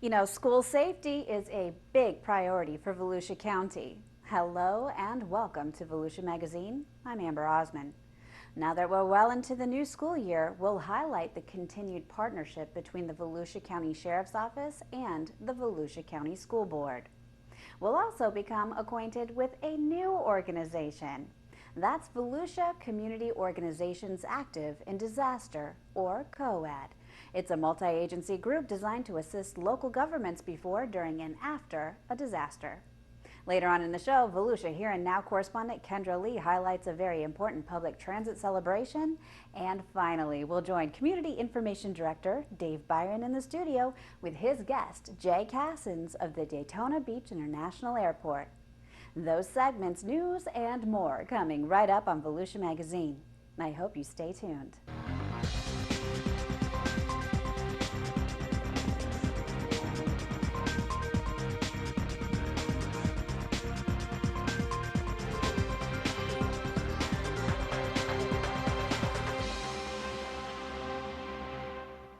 You know, school safety is a big priority for Volusia County. Hello and welcome to Volusia Magazine. I'm Amber Osman. Now that we're well into the new school year, we'll highlight the continued partnership between the Volusia County Sheriff's Office and the Volusia County School Board. We'll also become acquainted with a new organization. That's Volusia Community Organizations Active in Disaster, or COAD. It's a multi-agency group designed to assist local governments before, during, and after a disaster. Later on in the show, Volusia Here and Now correspondent Kendra Lee highlights a very important public transit celebration. And finally, we'll join Community Information Director Dave Byron in the studio with his guest, Jay Cassians of the Daytona Beach International Airport. Those segments, news, and more coming right up on Volusia Magazine. I hope you stay tuned.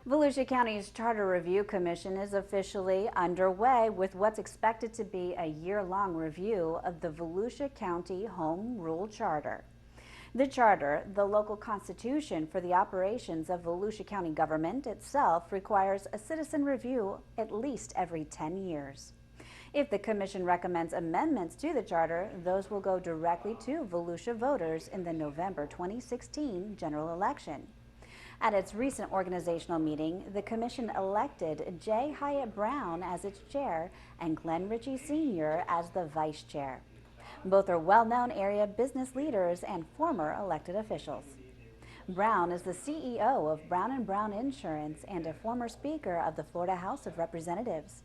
Volusia County's Charter Review Commission is officially underway with what's expected to be a year-long review of the Volusia County Home Rule Charter. The charter, the local constitution for the operations of Volusia County government itself, requires a citizen review at least every 10 years. If the commission recommends amendments to the charter, those will go directly to Volusia voters in the November 2016 general election. At its recent organizational meeting, the commission elected J. Hyatt Brown as its chair and Glenn Ritchie Sr. as the vice chair. Both are well-known area business leaders and former elected officials. Brown is the CEO of Brown & Brown Insurance and a former speaker of the Florida House of Representatives.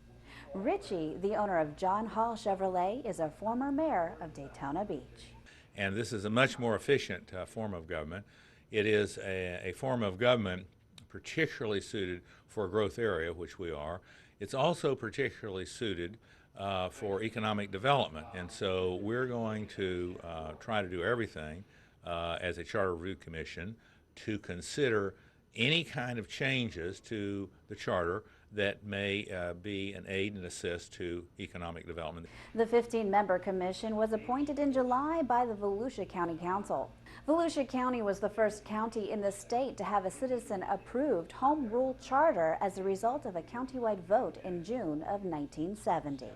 Ritchie, the owner of John Hall Chevrolet, is a former mayor of Daytona Beach. And this is a much more efficient form of government. It is a form of government particularly suited for a growth area, which we are. It's also particularly suited for economic development. And so we're going to try to do everything as a Charter Review Commission to consider any kind of changes to the charter that may be an aid and assist to economic development. The 15-member commission was appointed in July by the Volusia County Council. Volusia County was the first county in the state to have a citizen-approved home rule charter as a result of a countywide vote in June of 1970.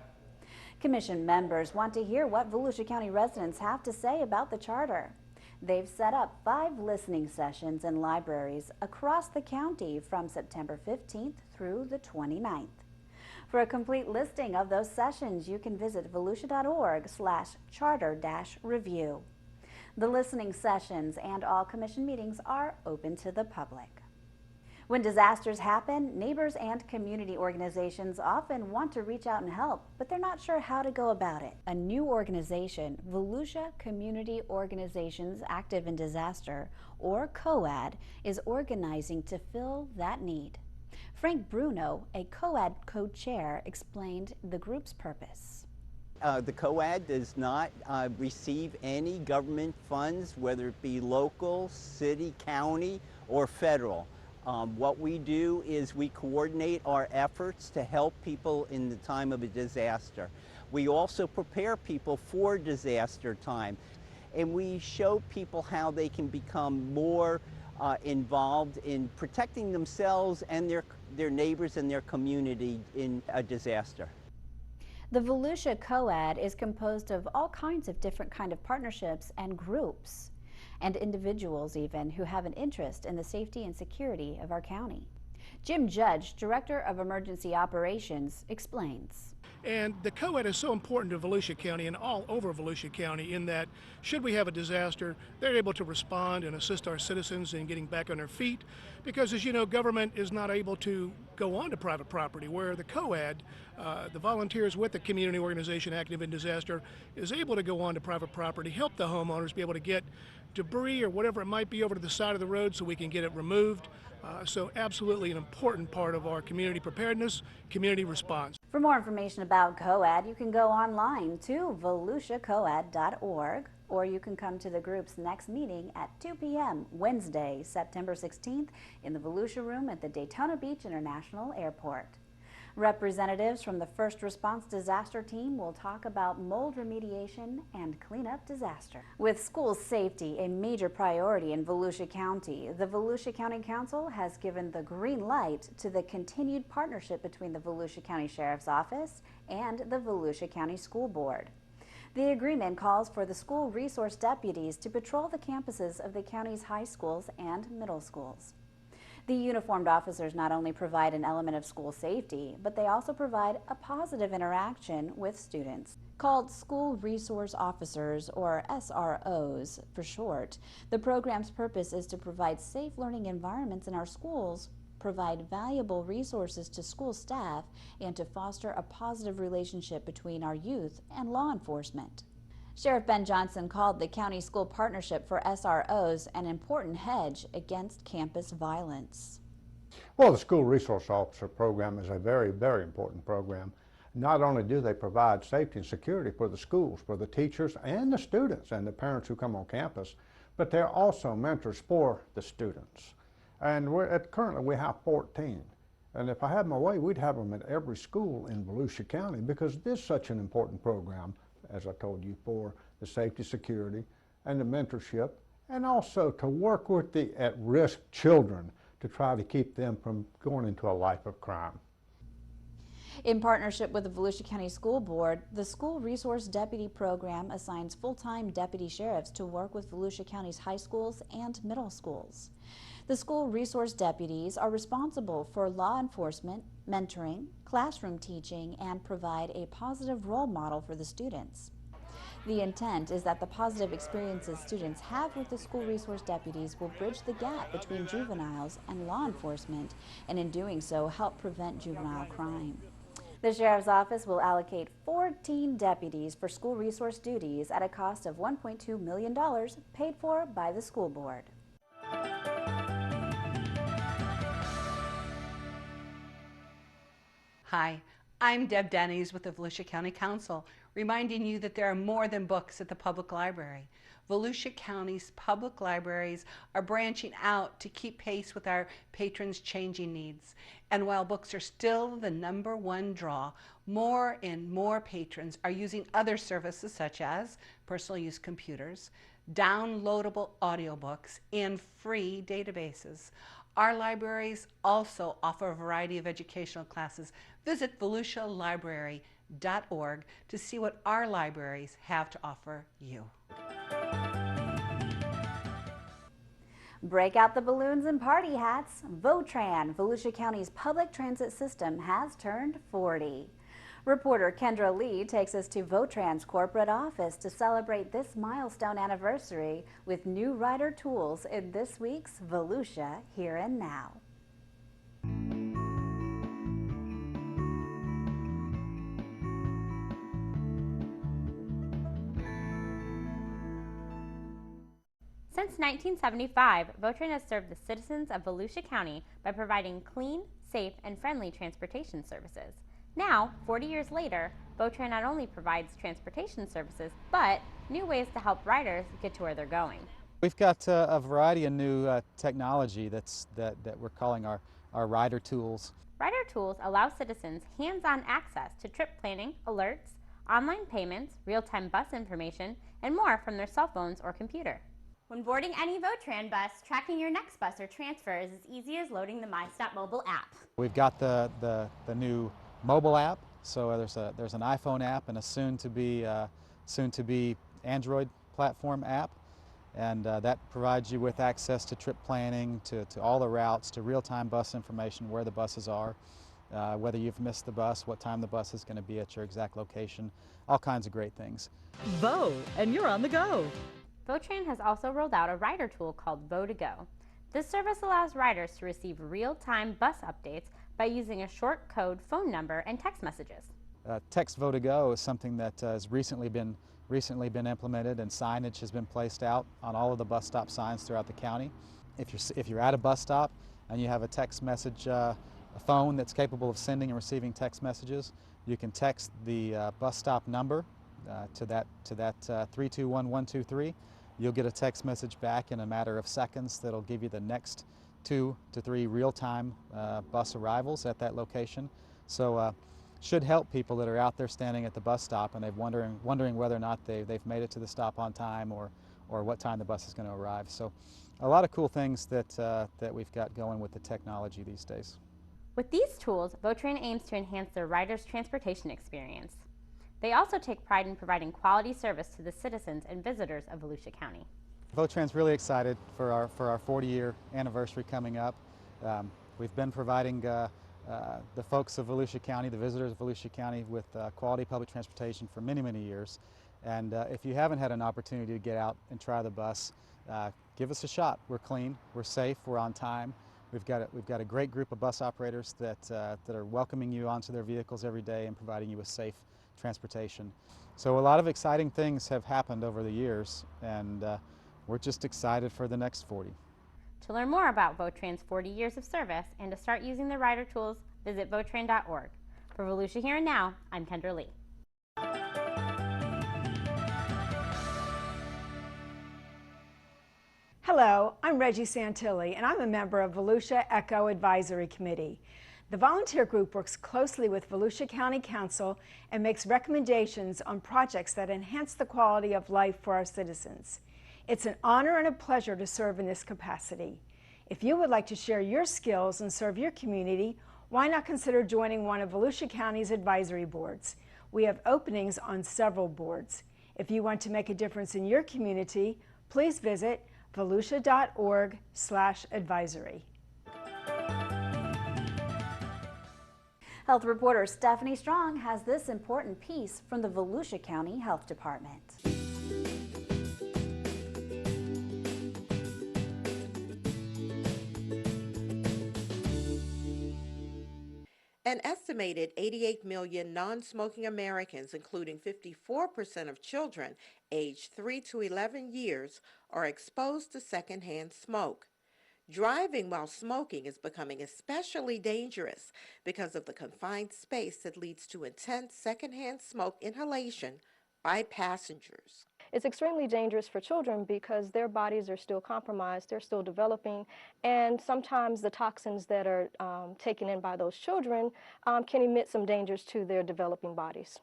Commission members want to hear what Volusia County residents have to say about the charter. They've set up 5 listening sessions in libraries across the county from September 15th through the 29th. For a complete listing of those sessions, you can visit volusia.org/charter-review. The listening sessions and all commission meetings are open to the public. When disasters happen, neighbors and community organizations often want to reach out and help, but they're not sure how to go about it. A new organization, Volusia Community Organizations Active in Disaster, or COAD, is organizing to fill that need. Frank Bruno, a COAD co-chair, explained the group's purpose. The COAD does not receive any government funds, whether it be local, city, county, or federal. What we do is we coordinate our efforts to help people in the time of a disaster. We also prepare people for disaster time, and we show people how they can become more involved in protecting themselves and their neighbors and their community in a disaster. The Volusia COAD is composed of all kinds of different kind of partnerships and groups, and individuals even, who have an interest in the safety and security of our county. Jim Judge, Director of Emergency Operations, explains. And the COAD is so important to Volusia County and all over Volusia County in that should we have a disaster, they're able to respond and assist our citizens in getting back on their feet, because as you know, government is not able to go on to private property, where the COAD, the volunteers with the community organization active in disaster, is able to go on to private property, help the homeowners be able to get debris or whatever it might be over to the side of the road so we can get it removed. So absolutely an important part of our community preparedness, community response. For more information about COAD, you can go online to volusiacoad.org, or you can come to the group's next meeting at 2 p.m. Wednesday, September 16th in the Volusia Room at the Daytona Beach International Airport. Representatives from the First Response Disaster Team will talk about mold remediation and cleanup disaster. With school safety a major priority in Volusia County, the Volusia County Council has given the green light to the continued partnership between the Volusia County Sheriff's Office and the Volusia County School Board. The agreement calls for the school resource deputies to patrol the campuses of the county's high schools and middle schools. The uniformed officers not only provide an element of school safety, but they also provide a positive interaction with students. Called School Resource Officers, or SROs for short, the program's purpose is to provide safe learning environments in our schools, provide valuable resources to school staff, and to foster a positive relationship between our youth and law enforcement. Sheriff Ben Johnson called the county school partnership for SROs an important hedge against campus violence. Well, the School Resource Officer program is a very, very important program. Not only do they provide safety and security for the schools, for the teachers and the students and the parents who come on campus, but they're also mentors for the students. And currently we have 14. And if I had my way, we'd have them at every school in Volusia County because it is such an important program, as I told you, for the safety, security, and the mentorship, and also to work with the at-risk children to try to keep them from going into a life of crime. In partnership with the Volusia County School Board, the School Resource Deputy Program assigns full-time deputy sheriffs to work with Volusia County's high schools and middle schools. The school resource deputies are responsible for law enforcement, mentoring, classroom teaching, and provide a positive role model for the students. The intent is that the positive experiences students have with the school resource deputies will bridge the gap between juveniles and law enforcement, and in doing so help prevent juvenile crime. The Sheriff's Office will allocate 14 deputies for school resource duties at a cost of $1.2 million paid for by the school board. Hi, I'm Deb Denny's with the Volusia County Council, reminding you that there are more than books at the public library. Volusia County's public libraries are branching out to keep pace with our patrons' changing needs. And while books are still the #1 draw, more and more patrons are using other services such as personal use computers, downloadable audiobooks, and free databases. Our libraries also offer a variety of educational classes. Visit volusialibrary.org to see what our libraries have to offer you. Break out the balloons and party hats. Votran, Volusia County's public transit system, has turned 40. Reporter Kendra Lee takes us to Votran's corporate office to celebrate this milestone anniversary with new rider tools in this week's Volusia Here and Now. Since 1975, Votran has served the citizens of Volusia County by providing clean, safe, and friendly transportation services. Now, 40 years later, Votran not only provides transportation services, but new ways to help riders get to where they're going. We've got a variety of new technology that we're calling our rider tools. Rider tools allow citizens hands-on access to trip planning, alerts, online payments, real-time bus information, and more from their cell phones or computer. When boarding any Votran bus, tracking your next bus or transfer is as easy as loading the MyStop mobile app. We've got the new mobile app, so there's an iPhone app and a soon to be Android platform app, and that provides you with access to trip planning, to all the routes, to real-time bus information, where the buses are, whether you've missed the bus, what time the bus is going to be at your exact location, all kinds of great things. Vo, and you're on the go. Votran has also rolled out a rider tool called Vo2Go. This service allows riders to receive real-time bus updates by using a short code phone number and text messages. Text Vo2Go is something that has recently been implemented, and signage has been placed out on all of the bus stop signs throughout the county. If you're at a bus stop and you have a text message, a phone that's capable of sending and receiving text messages, you can text the bus stop number to that 321123. You'll get a text message back in a matter of seconds that'll give you the next 2 to 3 real-time bus arrivals at that location. So should help people that are out there standing at the bus stop and they're wondering whether or not they've made it to the stop on time or what time the bus is going to arrive. So a lot of cool things that we've got going with the technology these days. With these tools, Votran aims to enhance their riders' transportation experience. They also take pride in providing quality service to the citizens and visitors of Volusia County. Votran's really excited for our 40-year anniversary coming up. We've been providing the folks of Volusia County, the visitors of Volusia County, with quality public transportation for many, many years. And if you haven't had an opportunity to get out and try the bus, give us a shot. We're clean, we're safe, we're on time. We've got a great group of bus operators that are welcoming you onto their vehicles every day and providing you with safe transportation. So a lot of exciting things have happened over the years, and we're just excited for the next 40. To learn more about Votran's 40 years of service and to start using the rider tools, visit Votran.org. For Volusia Here and Now, I'm Kendra Lee. Hello, I'm Reggie Santilli, and I'm a member of Volusia Echo Advisory Committee. The volunteer group works closely with Volusia County Council and makes recommendations on projects that enhance the quality of life for our citizens. It's an honor and a pleasure to serve in this capacity. If you would like to share your skills and serve your community, why not consider joining one of Volusia County's advisory boards? We have openings on several boards. If you want to make a difference in your community, please visit volusia.org/advisory. Health reporter Stephanie Strong has this important piece from the Volusia County Health Department. An estimated 88 million non-smoking Americans, including 54% of children aged 3 to 11 years, are exposed to secondhand smoke. Driving while smoking is becoming especially dangerous because of the confined space that leads to intense secondhand smoke inhalation by passengers. It's extremely dangerous for children because their bodies are still compromised, they're still developing, and sometimes the toxins that are taken in by those children can emit some dangers to their developing bodies.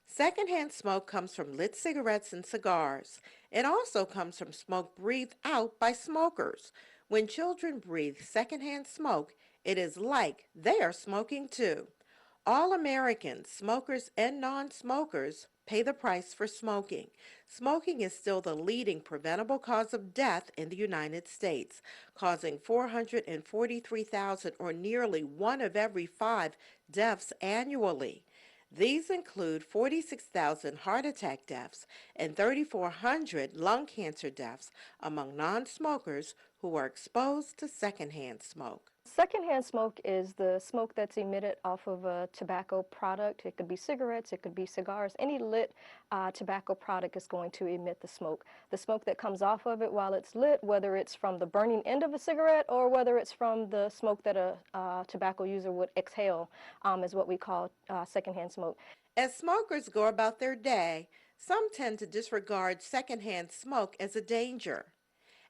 Secondhand smoke comes from lit cigarettes and cigars. It also comes from smoke breathed out by smokers. When children breathe secondhand smoke, it is like they are smoking too. All Americans, smokers and non-smokers, pay the price for smoking. Smoking is still the leading preventable cause of death in the United States, causing 443,000 or nearly 1 of every 5 deaths annually. These include 46,000 heart attack deaths and 3,400 lung cancer deaths among non-smokers who are exposed to secondhand smoke. Secondhand smoke is the smoke that's emitted off of a tobacco product. It could be cigarettes, it could be cigars. Any lit tobacco product is going to emit the smoke. The smoke that comes off of it while it's lit, whether it's from the burning end of a cigarette or whether it's from the smoke that a tobacco user would exhale, is what we call secondhand smoke. As smokers go about their day, some tend to disregard secondhand smoke as a danger.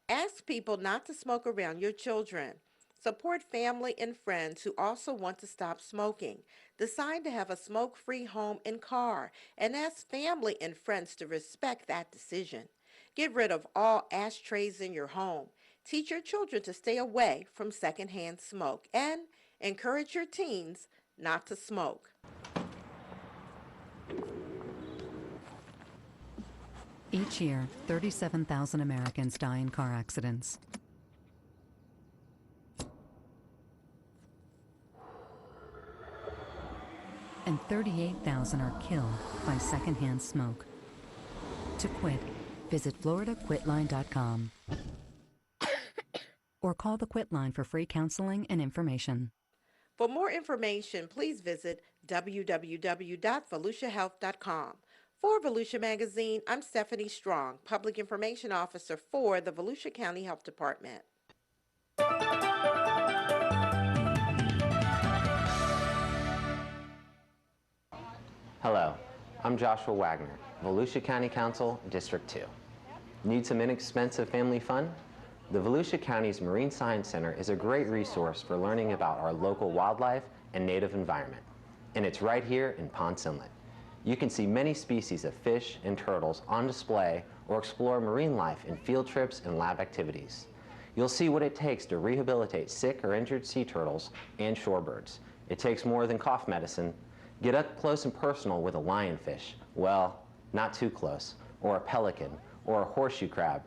Ask people not to smoke around your children. Support family and friends who also want to stop smoking. Decide to have a smoke-free home and car, and ask family and friends to respect that decision. Get rid of all ashtrays in your home. Teach your children to stay away from secondhand smoke, and encourage your teens not to smoke. Each year, 37,000 Americans die in car accidents. And 38,000 are killed by secondhand smoke. To quit, visit floridaquitline.com or call the Quit Line for free counseling and information. For more information, please visit www.volusiahealth.com. For Volusia Magazine, I'm Stephanie Strong, Public Information Officer for the Volusia County Health Department. Hello, I'm Joshua Wagner, Volusia County Council, District 2. Need some inexpensive family fun? The Volusia County's Marine Science Center is a great resource for learning about our local wildlife and native environment. and it's right here in Ponce Inlet. You can see many species of fish and turtles on display or explore marine life in field trips and lab activities. You'll see what it takes to rehabilitate sick or injured sea turtles and shorebirds. It takes more than cough medicine. Get up close and personal with a lionfish. Well, not too close. Or a pelican, or a horseshoe crab.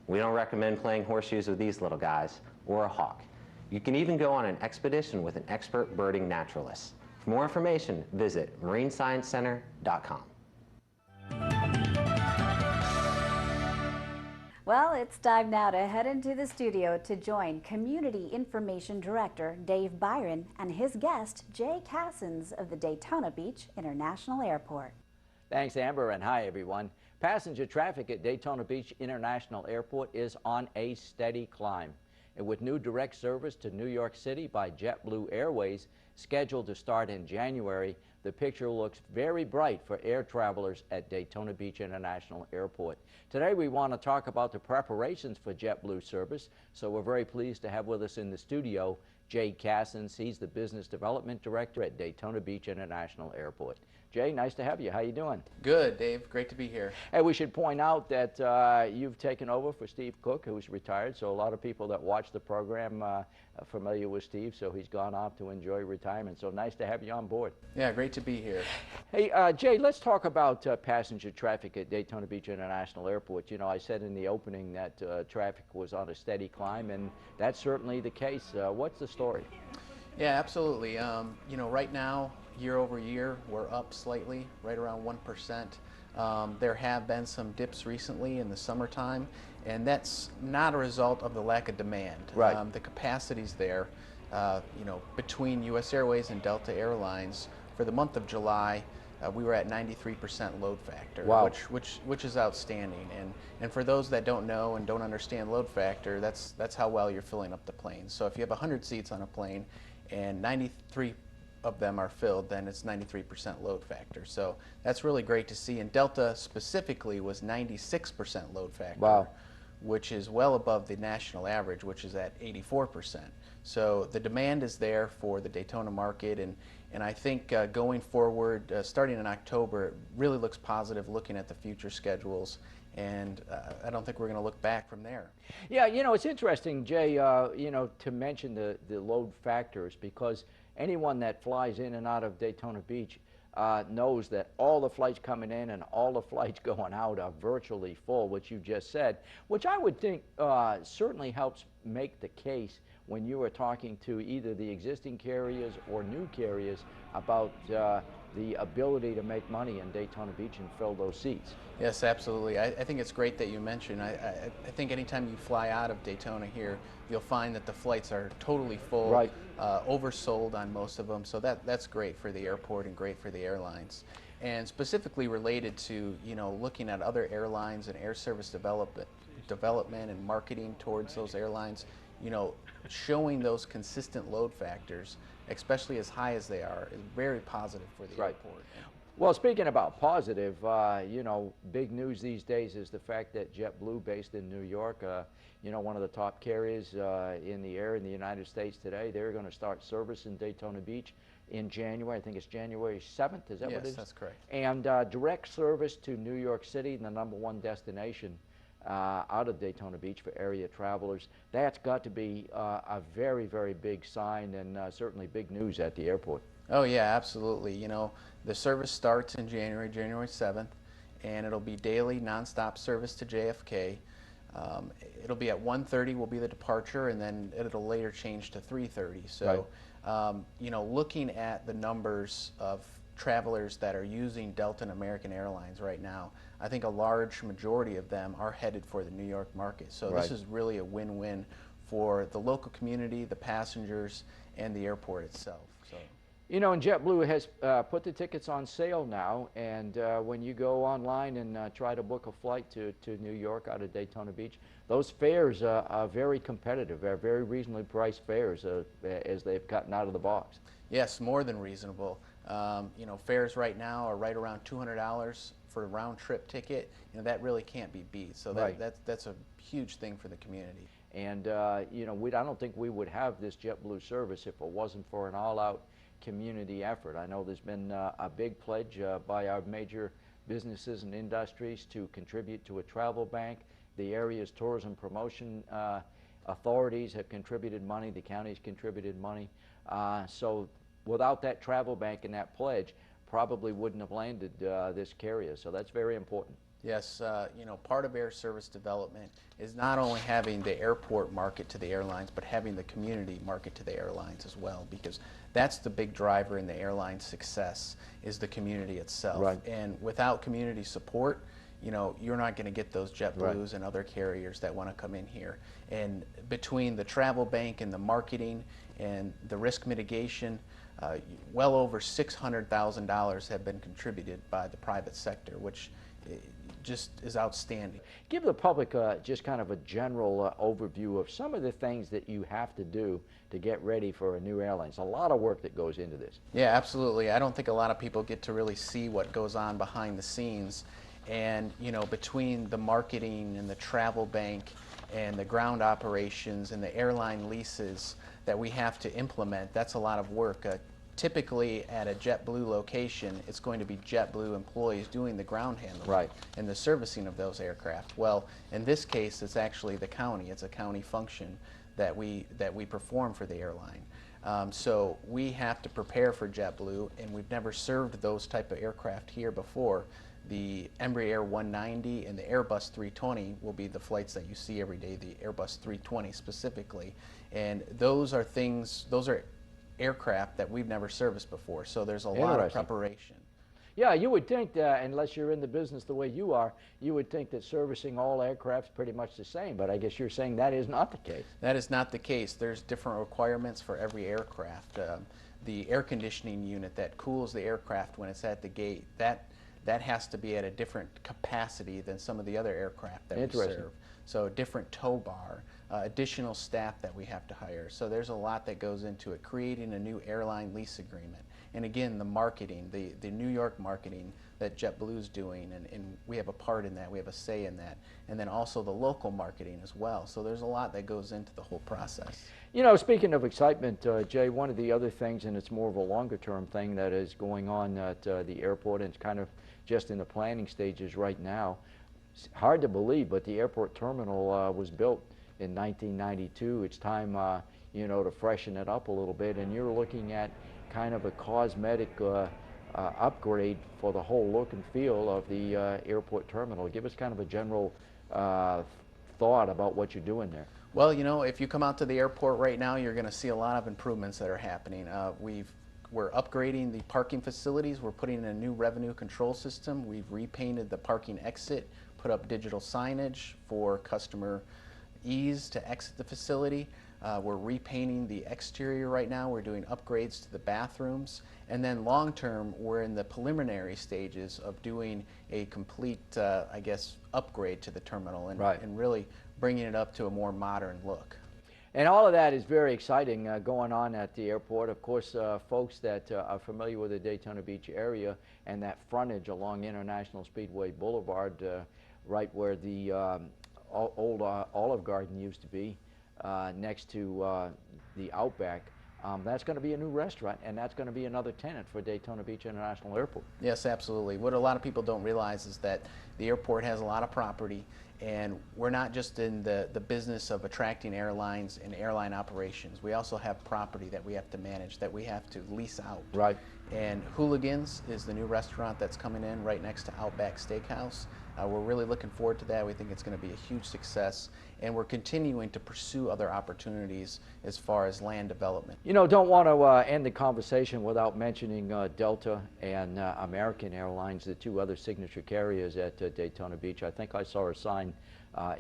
We don't recommend playing horseshoes with these little guys. Or a hawk. You can even go on an expedition with an expert birding naturalist. For more information, visit marinesciencecenter.com. Well, it's time now to head into the studio to join Community Information Director Dave Byron and his guest Jay Cassians of the Daytona Beach International Airport. Thanks, Amber, and hi, everyone. Passenger traffic at Daytona Beach International Airport is on a steady climb. And with new direct service to New York City by JetBlue Airways scheduled to start in January, the picture looks very bright for air travelers at Daytona Beach International Airport. Today we want to talk about the preparations for JetBlue service, so we're very pleased to have with us in the studio Jay Cassians. He's the Business Development Director at Daytona Beach International Airport. Jay, nice to have you. How you doing? Good, Dave. Great to be here. Hey, we should point out that you've taken over for Steve Cook, who's retired, so a lot of people that watch the program are familiar with Steve, so he's gone off to enjoy retirement. So nice to have you on board. Yeah, great to be here. Hey, Jay, let's talk about passenger traffic at Daytona Beach International Airport. You know, I said in the opening that traffic was on a steady climb, and that's certainly the case. What's the story? Yeah, absolutely. You know, right now, year over year, we're up slightly, right around 1%. There have been some dips recently in the summertime, and that's not a result of the lack of demand. Right. The capacity's there. You know, between U.S. Airways and Delta Airlines, for the month of July, we were at 93% load factor, wow. which is outstanding. And for those that don't know and don't understand load factor, that's how well you're filling up the plane. So if you have 100 seats on a plane and 93 of them are filled, then it's 93% load factor. So that's really great to see. And Delta specifically was 96% load factor, wow. which is well above the national average, which is at 84%. So the demand is there for the Daytona market, and I think going forward, starting in October, it really looks positive looking at the future schedules. And I don't think we're going to look back from there. Yeah, you know, it's interesting, Jay, you know, to mention the load factors, because anyone that flies in and out of Daytona Beach knows that all the flights coming in and all the flights going out are virtually full, which you just said, which I would think certainly helps make the case when you are talking to either the existing carriers or new carriers about the ability to make money in Daytona Beach and fill those seats. Yes, absolutely. I think it's great that you mentioned. I think anytime you fly out of Daytona here, you'll find that the flights are totally full, right. Oversold on most of them. So that's great for the airport and great for the airlines. And specifically related to, you know, looking at other airlines and air service development and marketing towards those airlines, you know, showing those consistent load factors, especially as high as they are, is very positive for the right. airport. Well, speaking about positive, you know, big news these days is the fact that JetBlue, based in New York, you know, one of the top carriers in the air in the United States today, they're going to start service in Daytona Beach in January. I think it's January 7th, is that what it is? Yes, that's correct. And direct service to New York City, the #1 destination out of Daytona Beach for area travelers. That's got to be a very, very big sign, and certainly big news at the airport. Oh yeah, absolutely. You know, the service starts in January 7th, and it'll be daily nonstop service to JFK. It'll be at 1:30 will be the departure, and then it'll later change to 3:30. So, right. You know, looking at the numbers of travelers that are using Delta and American Airlines right now, I think a large majority of them are headed for the New York market. So right. This is really a win-win for the local community, the passengers, and the airport itself. So. You know, and JetBlue has put the tickets on sale now, and when you go online and try to book a flight to New York out of Daytona Beach, those fares are very competitive. They're very reasonably priced fares as they've gotten out of the box. Yes, more than reasonable. You know, fares right now are right around $200 for a round-trip ticket. You know, that really can't be beat. So right. that's a huge thing for the community. And you know, I don't think we would have this JetBlue service if it wasn't for an all-out community effort. I know there's been a big pledge by our major businesses and industries to contribute to a travel bank. The area's tourism promotion authorities have contributed money, the county's contributed money. So without that travel bank and that pledge, probably wouldn't have landed this carrier. So that's very important. Yes, you know, part of air service development is not only having the airport market to the airlines, but having the community market to the airlines as well, because that's the big driver in the airline success, is the community itself. Right. And without community support, you know, you're not going to get those JetBlues and other carriers that want to come in here. And between the travel bank and the marketing and the risk mitigation, well over $600,000 have been contributed by the private sector, which just is outstanding. Give the public just kind of a general overview of some of the things that you have to do to get ready for a new airline. It's a lot of work that goes into this. Yeah, absolutely. I don't think a lot of people get to really see what goes on behind the scenes. And, you know, between the marketing and the travel bank and the ground operations and the airline leases that we have to implement, that's a lot of work. Typically at a JetBlue location, it's going to be JetBlue employees doing the ground handling and the servicing of those aircraft. Well, in this case, it's actually the county. It's a county function that we perform for the airline. So we have to prepare for JetBlue, and we've never served those type of aircraft here before. The Embraer 190 and the Airbus 320 will be the flights that you see every day, the Airbus 320 specifically. And those are things, those are aircraft that we've never serviced before, so there's a lot of preparation. Yeah, you would think that, unless you're in the business the way you are, you would think that servicing all aircraft is pretty much the same, but I guess you're saying that is not the case. That is not the case. There's different requirements for every aircraft. The air conditioning unit that cools the aircraft when it's at the gate, that has to be at a different capacity than some of the other aircraft that we serve. So a different tow bar, additional staff that we have to hire. So there's a lot that goes into it, creating a new airline lease agreement. And again, the marketing, the New York marketing that JetBlue's doing, and we have a part in that, we have a say in that. And then also the local marketing as well. So there's a lot that goes into the whole process. You know, speaking of excitement, Jay, one of the other things, and it's more of a longer term thing that is going on at the airport, and it's kind of just in the planning stages right now. It's hard to believe, but the airport terminal was built in 1992. It's time, you know, to freshen it up a little bit, and you're looking at kind of a cosmetic upgrade for the whole look and feel of the airport terminal. Give us kind of a general thought about what you're doing there. Well, you know, if you come out to the airport right now, you're going to see a lot of improvements that are happening. We're upgrading the parking facilities. We're putting in a new revenue control system. We've repainted the parking exit, put up digital signage for customer ease to exit the facility. We're repainting the exterior right now. We're doing upgrades to the bathrooms. And then long term, we're in the preliminary stages of doing a complete, I guess, upgrade to the terminal and really bringing it up to a more modern look. And all of that is very exciting going on at the airport. Of course, folks that are familiar with the Daytona Beach area and that frontage along International Speedway Boulevard, right where the old Olive Garden used to be, next to the Outback, that's going to be a new restaurant, and that's going to be another tenant for Daytona Beach International Airport. Yes, absolutely. What a lot of people don't realize is that the airport has a lot of property, and we're not just in the business of attracting airlines and airline operations. We also have property that we have to manage, that we have to lease out. Right. And Hooligans is the new restaurant that's coming in right next to Outback Steakhouse. We're really looking forward to that. We think it's going to be a huge success, and we're continuing to pursue other opportunities as far as land development. You know, don't want to end the conversation without mentioning Delta and American Airlines, the two other signature carriers at Daytona Beach. I think I saw a sign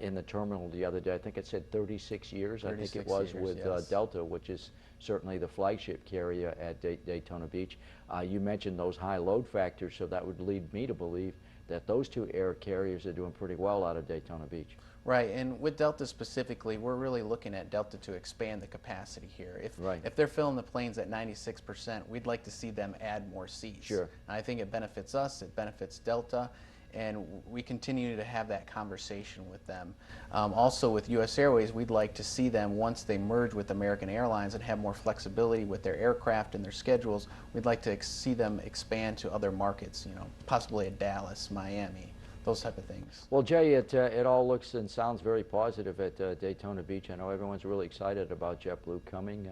in the terminal the other day. I think it said 36 years. I think it was with Delta, which is certainly the flagship carrier at Daytona Beach. You mentioned those high load factors, so that would lead me to believe that those two air carriers are doing pretty well out of Daytona Beach. Right, and with Delta specifically, we're really looking at Delta to expand the capacity here. If they're filling the planes at 96%, we'd like to see them add more seats. Sure. I think it benefits us, it benefits Delta, and we continue to have that conversation with them. Also with U.S. Airways, we'd like to see them, once they merge with American Airlines and have more flexibility with their aircraft and their schedules, we'd like to see them expand to other markets, you know, possibly at Dallas, Miami, those type of things. Well, Jay, it all looks and sounds very positive at Daytona Beach. I know everyone's really excited about JetBlue coming.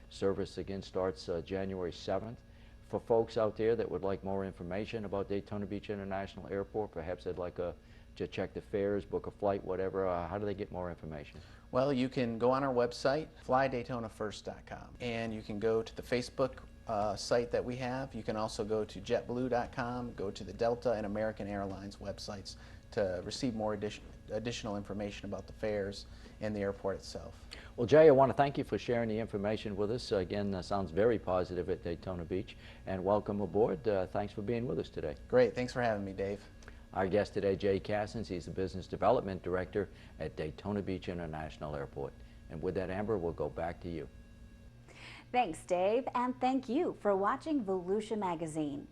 Service again starts January 7th. For folks out there that would like more information about Daytona Beach International Airport, perhaps they'd like to check the fares, book a flight, whatever, how do they get more information? Well, you can go on our website, flydaytonafirst.com, and you can go to the Facebook site that we have. You can also go to jetblue.com, go to the Delta and American Airlines websites to receive more additional information about the fares and the airport itself. Well, Jay, I want to thank you for sharing the information with us. Again, sounds very positive at Daytona Beach, and welcome aboard. Thanks for being with us today. Great. Thanks for having me, Dave. Our guest today, Jay Cassians. He's the Business Development Director at Daytona Beach International Airport. And with that, Amber, we'll go back to you. Thanks, Dave, and thank you for watching Volusia Magazine.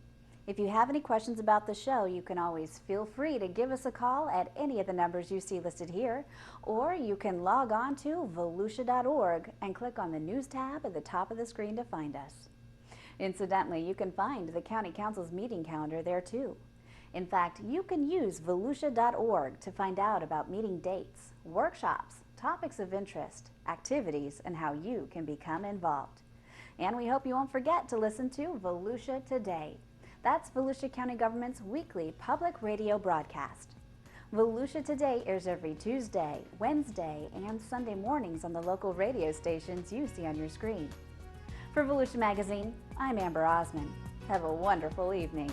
If you have any questions about the show, you can always feel free to give us a call at any of the numbers you see listed here, or you can log on to volusia.org and click on the News tab at the top of the screen to find us. Incidentally, you can find the County Council's meeting calendar there too. In fact, you can use volusia.org to find out about meeting dates, workshops, topics of interest, activities, and how you can become involved. And we hope you won't forget to listen to Volusia Today. That's Volusia County Government's weekly public radio broadcast. Volusia Today airs every Tuesday, Wednesday, and Sunday mornings on the local radio stations you see on your screen. For Volusia Magazine, I'm Amber Osmond. Have a wonderful evening.